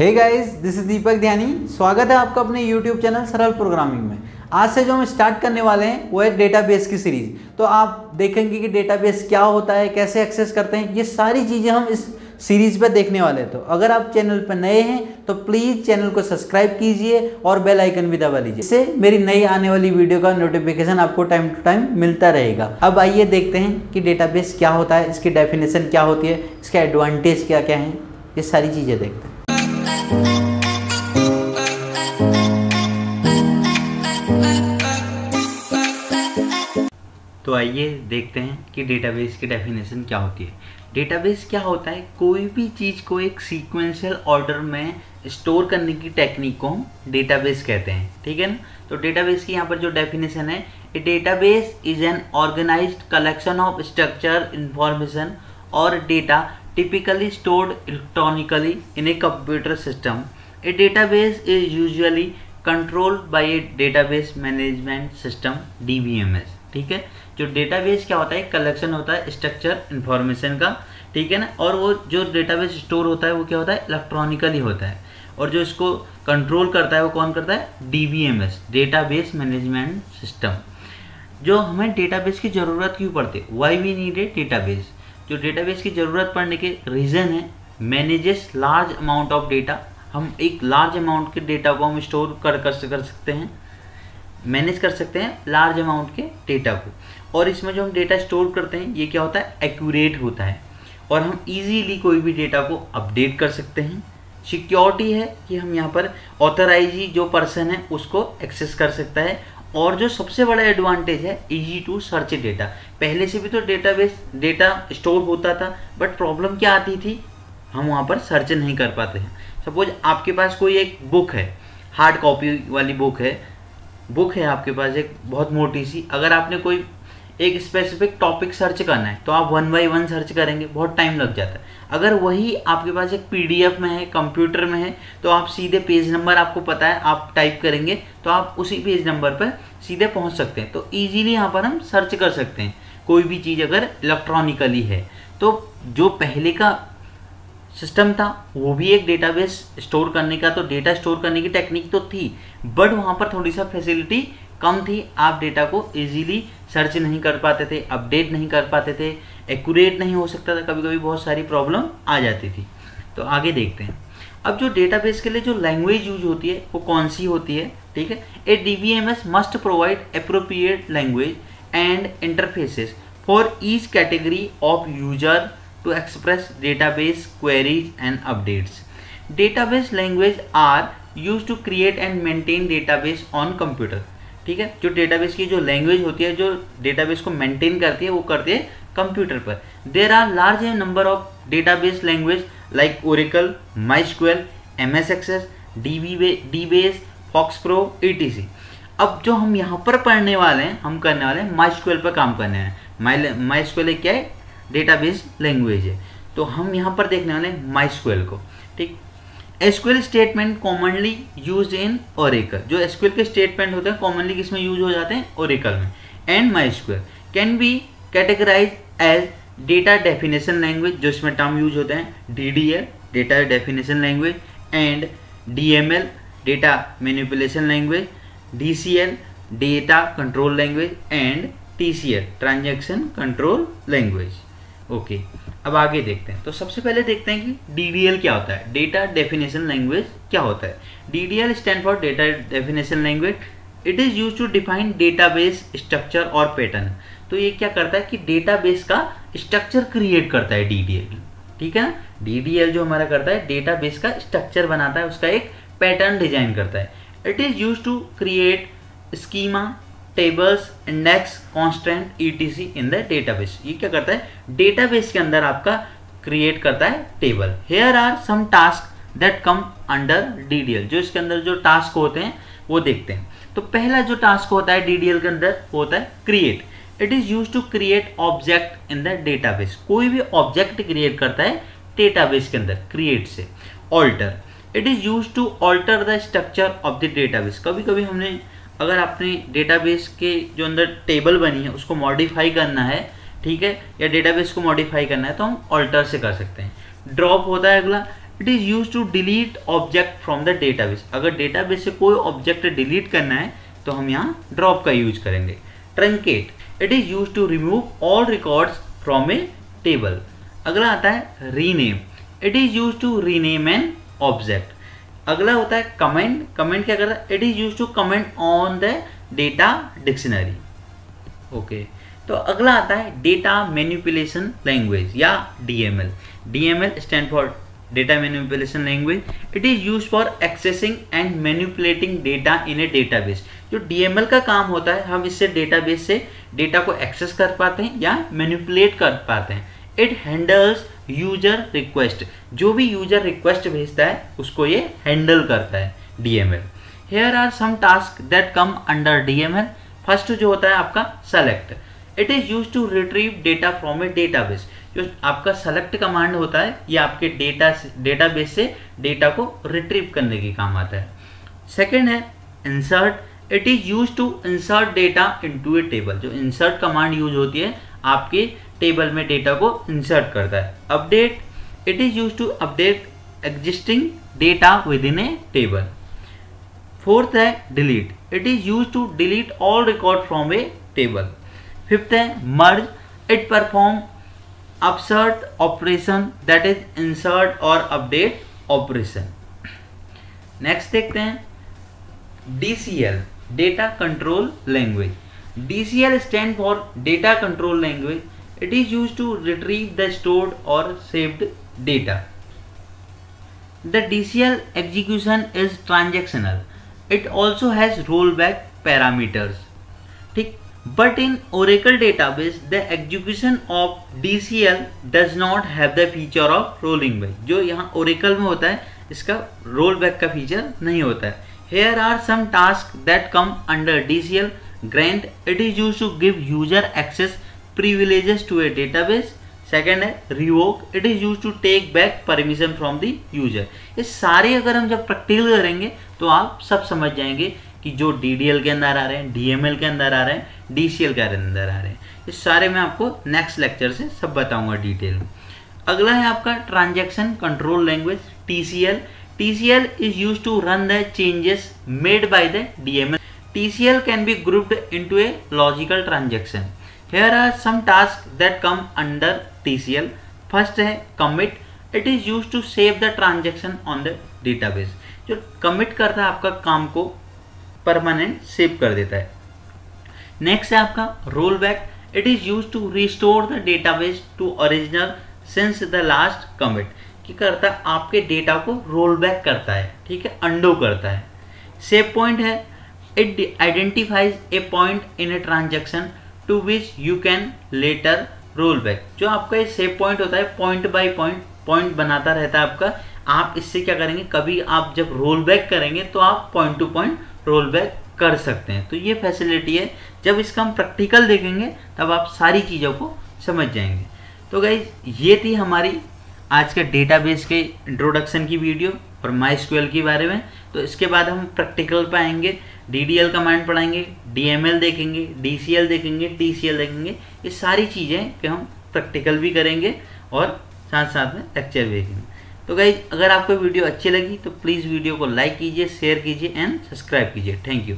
Hey guys, this is दीपक ध्यानी। स्वागत है आपका अपने YouTube चैनल सरल प्रोग्रामिंग में। आज से जो हम स्टार्ट करने वाले हैं वो है डेटाबेस की सीरीज। तो आप देखेंगे कि डेटाबेस क्या होता है, कैसे एक्सेस करते हैं, ये सारी चीज़ें हम इस सीरीज पे देखने वाले हैं। तो अगर आप चैनल पर नए हैं तो प्लीज़ चैनल को सब्सक्राइब कीजिए और बेल आइकन भी दबा लीजिए, इससे मेरी नई आने वाली वीडियो का नोटिफिकेशन आपको टाइम टू टाइम मिलता रहेगा। अब आइए देखते हैं कि डेटाबेस क्या होता है, इसकी डेफिनेशन क्या होती है, इसका एडवांटेज क्या क्या है, ये सारी चीज़ें देखते हैं। तो आइए देखते हैं कि डेटाबेस की डेफिनेशन क्या होती है। डेटाबेस क्या होता है? कोई भी चीज़ को एक सीक्वेंशियल ऑर्डर में स्टोर करने की टेक्निक को हम डेटाबेस कहते हैं, ठीक है ना। तो डेटाबेस की यहाँ पर जो डेफिनेशन है, a database is an organised collection of structure information और data typically stored electronically in a computer system. A database is usually controlled by a database management system DBMS, ठीक है। जो डेटाबेस क्या होता है? कलेक्शन होता है स्ट्रक्चर इंफॉर्मेशन का, ठीक है ना। और वो जो डेटाबेस स्टोर होता है वो क्या होता है? इलेक्ट्रॉनिकली होता है। और जो इसको कंट्रोल करता है वो कौन करता है? DBMS, database management system. जो हमें डेटाबेस की ज़रूरत क्यों पड़ती है? Why we need a database. जो डेटाबेस की ज़रूरत पड़ने के रीज़न है, manages large amount of data. हम एक लार्ज अमाउंट के डेटा को हम स्टोर कर सकते हैं, मैनेज कर सकते हैं लार्ज अमाउंट के डेटा को। और इसमें जो हम डेटा स्टोर करते हैं ये क्या होता है? एक्यूरेट होता है। और हम इजीली कोई भी डेटा को अपडेट कर सकते हैं। सिक्योरिटी है कि हम यहाँ पर ऑथराइज जो पर्सन है उसको एक्सेस कर सकता है। और जो सबसे बड़ा एडवांटेज है, इजी टू सर्च डेटा। पहले से भी तो डेटाबेस डेटा स्टोर होता था, बट प्रॉब्लम क्या आती थी? हम वहाँ पर सर्च नहीं कर पाते हैं। सपोज आपके पास कोई एक बुक है, हार्ड कॉपी वाली बुक है आपके पास एक बहुत मोटी सी। अगर आपने कोई एक स्पेसिफिक टॉपिक सर्च करना है तो आप 1 बाय 1 सर्च करेंगे, बहुत टाइम लग जाता है। अगर वही आपके पास एक PDF में है, कंप्यूटर में है, तो आप सीधे पेज नंबर आपको पता है, आप टाइप करेंगे तो आप उसी पेज नंबर पर सीधे पहुंच सकते हैं। तो इजीली यहाँ पर हम सर्च कर सकते हैं कोई भी चीज़ अगर इलेक्ट्रॉनिकली है। तो जो पहले का सिस्टम था वो भी एक डेटाबेस स्टोर करने का, तो डेटा स्टोर करने की टेक्निक तो थी, बट वहाँ पर थोड़ी सा फैसिलिटी कम थी। आप डेटा को इजीली सर्च नहीं कर पाते थे, अपडेट नहीं कर पाते थे, एक्यूरेट नहीं हो सकता था, कभी कभी बहुत सारी प्रॉब्लम आ जाती थी। तो आगे देखते हैं। अब जो डेटाबेस के लिए जो लैंग्वेज यूज होती है वो कौन सी होती है, ठीक है। ए DBMS must provide appropriate language and interfaces for each category of user to express database queries and updates. Database language are used to create and maintain database on computer, ठीक है। जो डेटाबेस की जो लैंग्वेज होती है, जो database को maintain करती है, वो करती है कंप्यूटर पर। There are large number of database language like Oracle, MySQL, MS Access, DBase, FoxPro, etc. अब जो हम यहाँ पर पढ़ने वाले हैं, हम करने वाले हैं माइस्क्यूएल पर काम करने हैं। माइस्क्यूएल क्या है? डेटाबेस लैंग्वेज है। तो हम यहाँ पर देखने वाले हैं माइस्क्यूएल को, ठीक। SQL statement commonly used in Oracle. जो एसक्यूएल के स्टेटमेंट होते हैं कॉमनली किसमें यूज हो जाते हैं? ओरेकल में। And MySQL can be categorise as data definition language, जो इसमें टर्म यूज होते हैं DDL, data definition language, and DML, data manipulation language, DCL, data control language, and TCL, transaction control language. Okay, अब आगे देखते हैं। तो सबसे पहले देखते हैं कि DDL क्या होता है, डेटा डेफिनेशन लैंग्वेज क्या होता है। DDL stand for data definition language. It is use to define database structure और पैटर्न। तो ये क्या करता है कि डेटाबेस का स्ट्रक्चर क्रिएट करता है DDL, ठीक है ना। DDL जो हमारा करता है डेटाबेस का स्ट्रक्चर बनाता है, उसका एक पैटर्न डिजाइन करता है। It is use to create schema, tables, index, constant, etc in the database. ये क्या करता है? डेटाबेस के अंदर आपका क्रिएट करता है table. Here are some task that come under DDL। जो इसके अंदर जो टास्क होते हैं वो देखते हैं। तो पहला जो टास्क होता है DDL के अंदर वो होता है create. It is use to create object in the database. कोई भी ऑब्जेक्ट क्रिएट करता है डेटाबेस के अंदर क्रिएट से। Alter, it is use to alter the structure of the database. कभी कभी हमने अगर अपने डेटाबेस के जो अंदर टेबल बनी है उसको मॉडिफाई करना है, ठीक है, या डेटाबेस को मॉडिफाई करना है तो हम ऑल्टर से कर सकते हैं। ड्रॉप होता है अगला, it is use to delete object from the database. अगर डेटाबेस से कोई ऑब्जेक्ट डिलीट करना है तो हम यहाँ ड्रॉप का यूज करेंगे। Truncate, it is use to remove all records from a table. अगला आता है rename, it is use to rename an object. अगला होता है कमेंट, कमेंट क्या करता है, it is use to comment on the data dictionary. Okay, तो अगला आता है डेटा मैनिपुलेशन लैंग्वेज या DML. DML stand for data manipulation language. It is use for accessing and manipulating data in a database. जो DML का काम होता है, हम इससे डेटाबेस से डेटा को एक्सेस कर पाते हैं या मैनिपुलेट कर पाते हैं। इट हैंडल्स यूजर रिक्वेस्ट, जो भी यूजर रिक्वेस्ट भेजता है उसको ये हैंडल करता है DML. Here are some task that come under DML. First जो होता है आपका select, it is use to retrieve data from a database. जो आपका सेलेक्ट कमांड होता है ये आपके डेटाबेस से डेटा को रिट्रीव करने के काम आता है। सेकेंड है insert, it is use to insert data into a table. जो इंसर्ट कमांड यूज होती है आपके टेबल में डेटा को इंसर्ट करता है। Update, it is use to update existing data with in a table. Fourth है delete, it is use to delete all record from a table. Fifth है merge, it perform upsert operation that is insert और update operation. Next देखते हैं DCL, data control language. DCL stand for data control language. It is used to retrieve the stored or saved data. The DCL execution is transactional. It also has rollback parameters. ठीक, but in Oracle database the execution of DCL does not have the feature of rolling back. जो यहाँ Oracle में होता है इसका rollback का feature नहीं होता है। Here are some tasks that come under DCL. Grant, it is used to give user access privileges to a database. Second है revoke, it is used to take back permission from the user. ये सारे अगर हम जब practical करेंगे तो आप सब समझ जाएंगे कि जो DDL के अंदर आ रहे हैं, DML के अंदर आ रहे हैं, DCL के अंदर आ रहे हैं, ये सारे मैं आपको नेक्स्ट लेक्चर से सब बताऊंगा डिटेल में। अगला है आपका transaction control language TCL. TCL is used to run the changes made by the DML. TCL can be grouped into a logical transaction. Here are some tasks that come under TCL. First है commit. It is used to save the transaction on the database. जो commit करता है आपका काम को permanent save कर देता है। नेक्स्ट है आपका rollback. It is used to restore the database to original since the last commit. क्या करता है आपके डेटा को rollback करता है, ठीक है, undo करता है। save point है, it identifies a point in a transaction to which you can later roll back. जो आपका ये save point होता है पॉइंट बाय पॉइंट बनाता रहता है आपका। आप इससे क्या करेंगे, कभी आप जब रोल बैक करेंगे तो आप point two point roll back कर सकते हैं। तो ये फैसिलिटी है, जब इसका हम प्रैक्टिकल देखेंगे तब आप सारी चीज़ों को समझ जाएंगे। तो गाइज ये थी हमारी आज का डेटाबेस के इंट्रोडक्शन की वीडियो और MySQL के बारे में। तो इसके बाद हम प्रैक्टिकल पे आएंगे, DDL कमांड पढ़ाएंगे, DML देखेंगे, DCL देखेंगे, TCL देखेंगे। ये सारी चीज़ें कि हम प्रैक्टिकल भी करेंगे और साथ साथ में लेक्चर भी देखेंगे। तो गाइज अगर आपको वीडियो अच्छी लगी तो प्लीज़ वीडियो को लाइक कीजिए, शेयर कीजिए एंड सब्सक्राइब कीजिए। Thank you.